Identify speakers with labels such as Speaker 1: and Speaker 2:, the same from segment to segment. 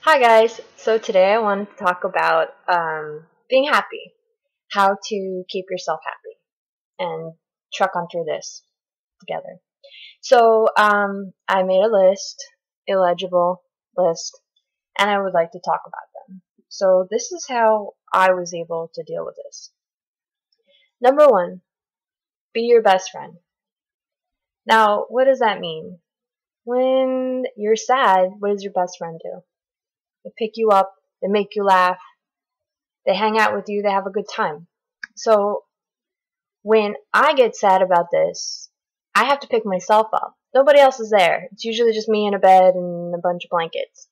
Speaker 1: Hi guys, so today I wanted to talk about being happy, how to keep yourself happy, and truck on through this together. So I made a list, illegible list, and I would like to talk about them. So this is how I was able to deal with this. Number one, be your best friend. Now, what does that mean? When you're sad, what does your best friend do? They pick you up, they make you laugh, they hang out with you, they have a good time. So when I get sad about this, I have to pick myself up. Nobody else is there. It's usually just me in a bed and a bunch of blankets.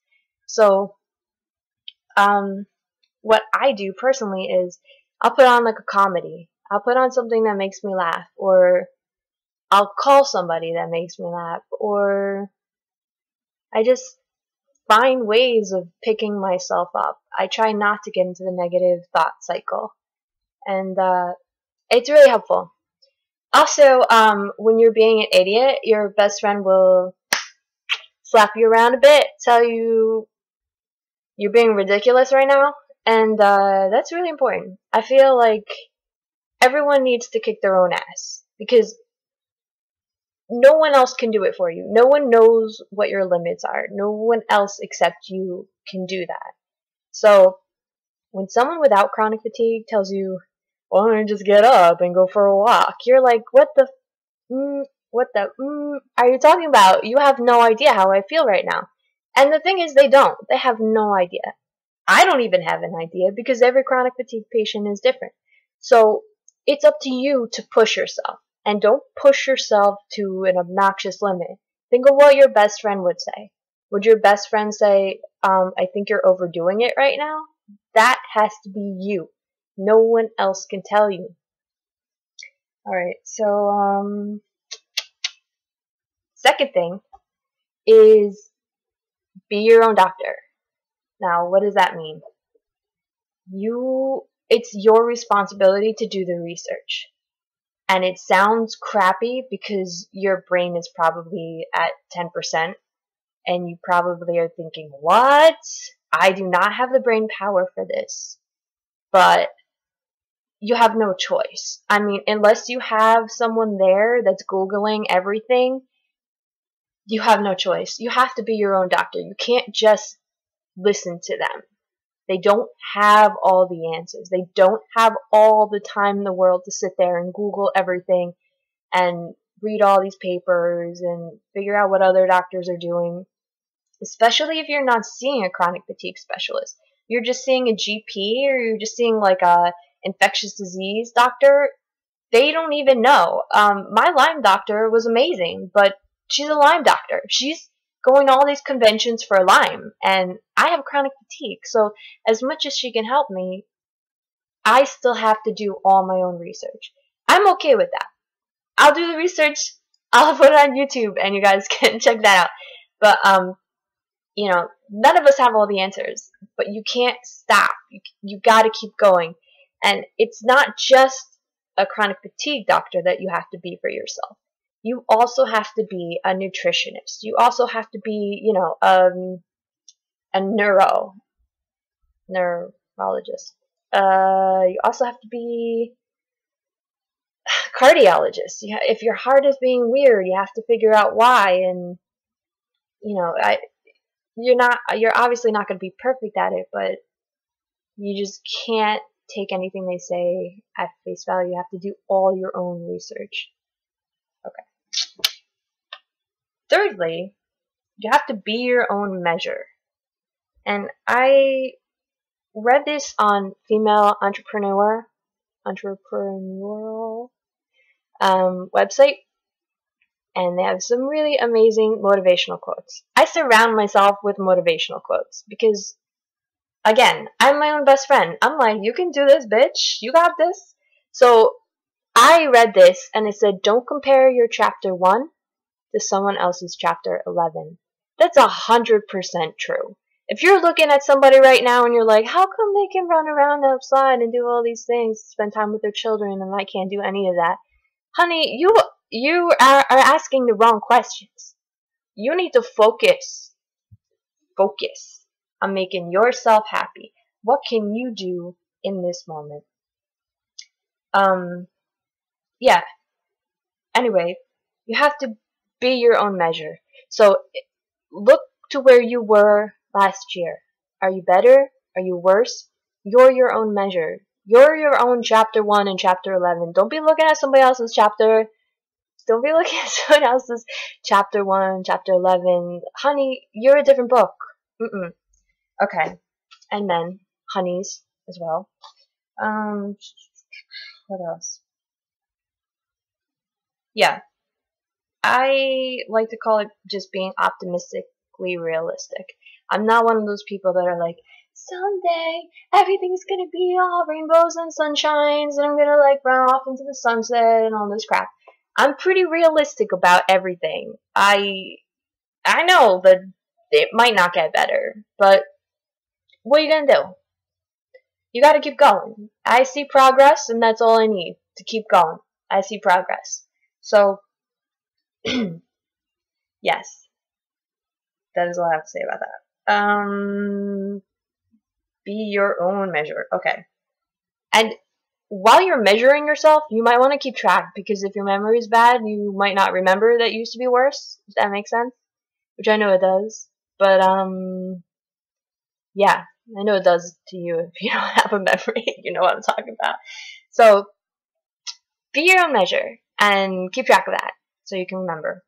Speaker 1: So, what I do personally is I'll put on like a comedy. I'll put on something that makes me laugh, or I'll call somebody that makes me laugh, or I just find ways of picking myself up. I try not to get into the negative thought cycle. And, it's really helpful. Also, when you're being an idiot, your best friend will slap you around a bit, tell you you're being ridiculous right now, and that's really important. I feel like everyone needs to kick their own ass because no one else can do it for you. No one knows what your limits are. No one else except you can do that. So, when someone without chronic fatigue tells you, "Well, why don't you just get up and go for a walk?" You're like, what the are you talking about? You have no idea how I feel right now. And the thing is, they don't. They have no idea. I don't even have an idea because every chronic fatigue patient is different. So it's up to you to push yourself. And don't push yourself to an obnoxious limit. Think of what your best friend would say. Would your best friend say, I think you're overdoing it right now? That has to be you. No one else can tell you. Alright, so, second thing is be your own doctor. Now, what does that mean? It's your responsibility to do the research. And it sounds crappy because your brain is probably at 10% and you probably are thinking, what? I do not have the brain power for this. But you have no choice. I mean, unless you have someone there that's Googling everything, you have no choice. You have to be your own doctor. You can't just listen to them. They don't have all the answers. They don't have all the time in the world to sit there and Google everything and read all these papers and figure out what other doctors are doing, especially if you're not seeing a chronic fatigue specialist. You're just seeing a GP or you're just seeing like a infectious disease doctor. They don't even know. My Lyme doctor was amazing, but she's a Lyme doctor. She's going to all these conventions for Lyme, and I have chronic fatigue. So as much as she can help me, I still have to do all my own research. I'm okay with that. I'll do the research. I'll put it on YouTube, and you guys can check that out. But none of us have all the answers, but you can't stop. You got to keep going, and it's not just a chronic fatigue doctor that you have to be for yourself. You also have to be a nutritionist. You also have to be, a neurologist. You also have to be a cardiologist. If your heart is being weird, you have to figure out why. And you're obviously not going to be perfect at it, but you just can't take anything they say at face value. You have to do all your own research. Okay. Thirdly, you have to be your own measure. And I read this on Female Entrepreneurial website, and they have some really amazing motivational quotes. I surround myself with motivational quotes because, again, I'm my own best friend. I'm like, you can do this, bitch. You got this. So I read this, and it said, don't compare your chapter 1 to someone else's chapter 11. That's 100% true. If you're looking at somebody right now and you're like, how come they can run around outside and do all these things, spend time with their children, and I can't do any of that? Honey, you are asking the wrong questions. You need to focus. Focus. on making yourself happy. What can you do in this moment? Yeah. Anyway, you have to be your own measure. So look to where you were last year. Are you better? Are you worse? You're your own measure. You're your own chapter 1 and chapter 11. Don't be looking at somebody else's chapter. Don't be looking at someone else's chapter 1, chapter 11. Honey, you're a different book. Okay. And men, honeys as well. What else? Yeah. I like to call it just being optimistically realistic. I'm not one of those people that are like, someday everything's gonna be all rainbows and sunshines and I'm gonna like run off into the sunset and all this crap. I'm pretty realistic about everything. I know that it might not get better, but what are you gonna do? You gotta keep going. I see progress and that's all I need to keep going. I see progress. So yes, that is all I have to say about that. Be your own measure. Okay. And while you're measuring yourself, you might want to keep track because if your memory is bad, you might not remember that it used to be worse. Does that make sense? Which I know it does. But, yeah, I know it does to you if you don't have a memory. You know what I'm talking about. So, be your own measure and keep track of that so you can remember.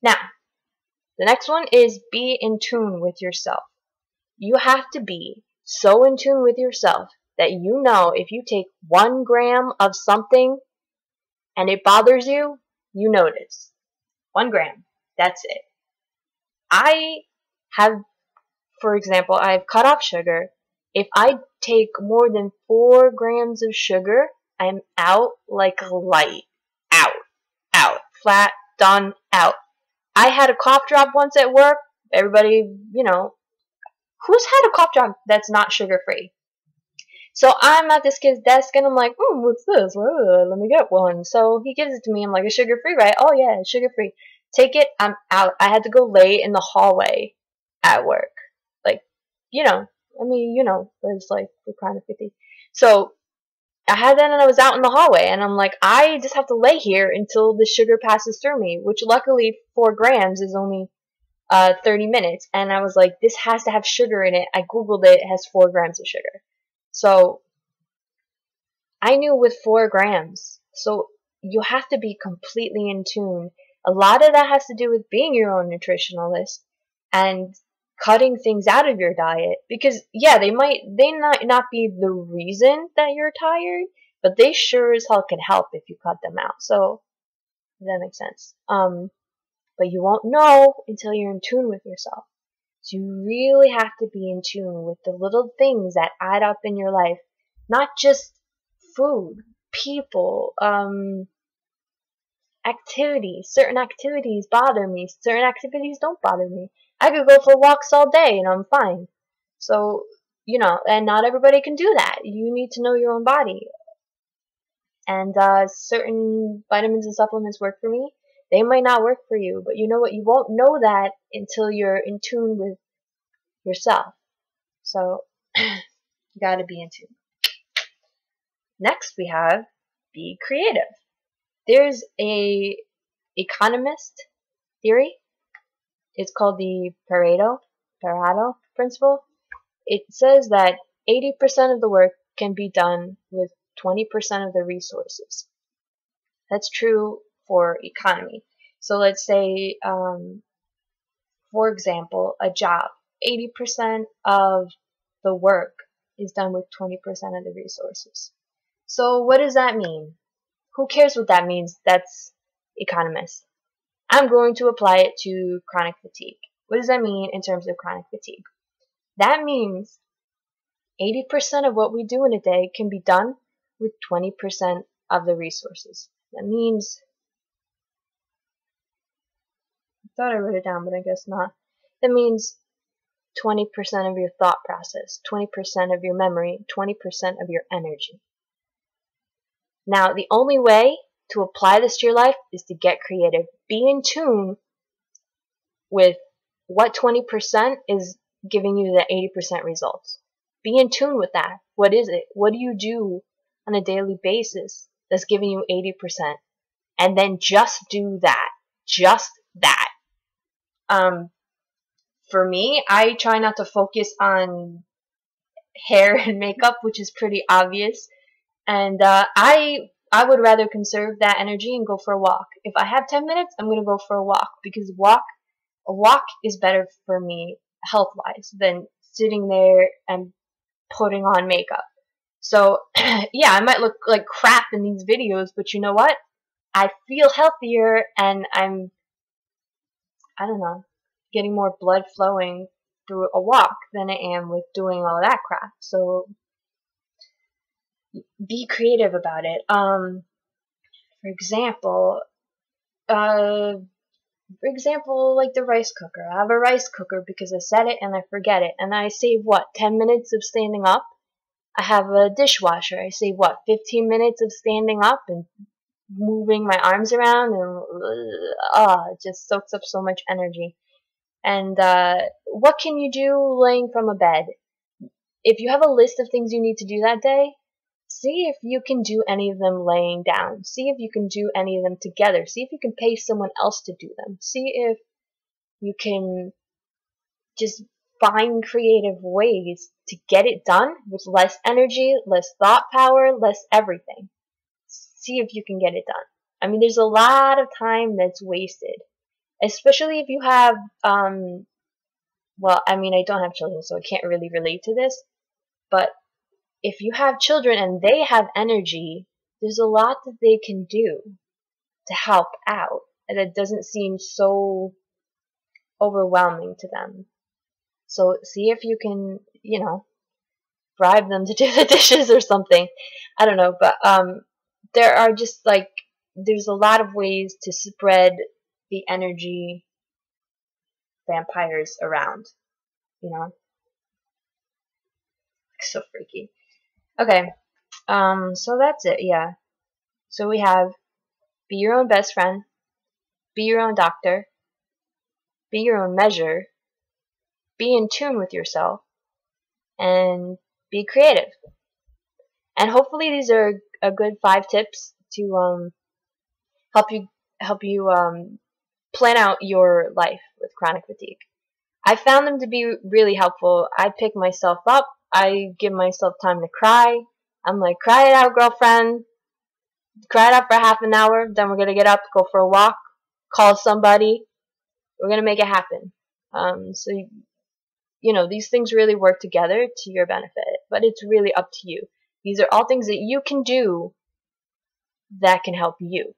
Speaker 1: Now, the next one is be in tune with yourself. You have to be so in tune with yourself that you know if you take 1 gram of something and it bothers you, you notice. 1 gram. That's it. I have, for example, I've cut off sugar. If I take more than 4 grams of sugar, I'm out like a light. Out. Flat, done, out. I had a cough drop once at work. Everybody, who's had a cough drop that's not sugar-free? So I'm at this kid's desk and I'm like, what's this? Let me get one. So he gives it to me. I'm like, it's sugar-free, right? Oh yeah, it's sugar-free. Take it. I'm out. I had to go lay in the hallway at work. Like, but it's like we're kind of 50. So I had that and I was out in the hallway and I'm like, I just have to lay here until the sugar passes through me, which luckily 4 grams is only 30 minutes. And I was like, this has to have sugar in it. I Googled it. It has 4 grams of sugar. So I knew with 4 grams. So you have to be completely in tune. A lot of that has to do with being your own nutritionalist and cutting things out of your diet. Because, yeah, they might not be the reason that you're tired, but they sure as hell can help if you cut them out. So, if that makes sense. But you won't know until you're in tune with yourself. So you really have to be in tune with the little things that add up in your life. Not just food, people, activities. Certain activities bother me. Certain activities don't bother me. I could go for walks all day and I'm fine. So, and not everybody can do that. You need to know your own body. And certain vitamins and supplements work for me. They might not work for you, but you know what? You won't know that until you're in tune with yourself. So, you gotta be in tune. Next we have be creative. There's a economist theory. It's called the Pareto principle. It says that 80% of the work can be done with 20% of the resources. That's true for economy. So let's say, for example, a job. 80% of the work is done with 20% of the resources. So what does that mean? Who cares what that means? That's economists. I'm going to apply it to chronic fatigue. What does that mean in terms of chronic fatigue? That means 80% of what we do in a day can be done with 20% of the resources. That means, I thought I wrote it down, but I guess not. That means 20% of your thought process, 20% of your memory, 20% of your energy. Now, the only way to apply this to your life is to get creative. Be in tune with what 20% is giving you the 80% results? Be in tune with that. What is it? What do you do on a daily basis that's giving you 80%? And then just do that. Just that. For me, I try not to focus on hair and makeup, which is pretty obvious. And I would rather conserve that energy and go for a walk. If I have 10 minutes, I'm gonna go for a walk, because a walk is better for me health-wise than sitting there and putting on makeup. So yeah, I might look like crap in these videos, but you know what? I feel healthier, and I don't know, getting more blood flowing through a walk than I am with doing all that crap. So be creative about it. For example, like the rice cooker. I have a rice cooker because I set it and I forget it, and I save what, 10 minutes of standing up. I have a dishwasher. I save what, 15 minutes of standing up and moving my arms around, and it just soaks up so much energy. And what can you do laying from a bed? If you have a list of things you need to do that day, see if you can do any of them laying down. See if you can do any of them together. See if you can pay someone else to do them. See if you can just find creative ways to get it done with less energy, less thought power, less everything. See if you can get it done. I mean, there's a lot of time that's wasted, especially if you have, well, I mean, I don't have children, so I can't really relate to this, but if you have children and they have energy, there's a lot that they can do to help out, and it doesn't seem so overwhelming to them. So see if you can, bribe them to do the dishes or something. I don't know, but there are just there's a lot of ways to spread the energy vampires around, so freaky. Okay, so that's it, yeah. So we have be your own best friend, be your own doctor, be your own measure, be in tune with yourself, and be creative. And hopefully these are a good 5 tips to help you plan out your life with chronic fatigue. I found them to be really helpful. I pick myself up. I give myself time to cry. I'm like, cry it out, girlfriend. Cry it out for half an hour. Then we're going to get up, go for a walk, call somebody. We're going to make it happen. So, these things really work together to your benefit. But it's really up to you. These are all things that you can do that can help you.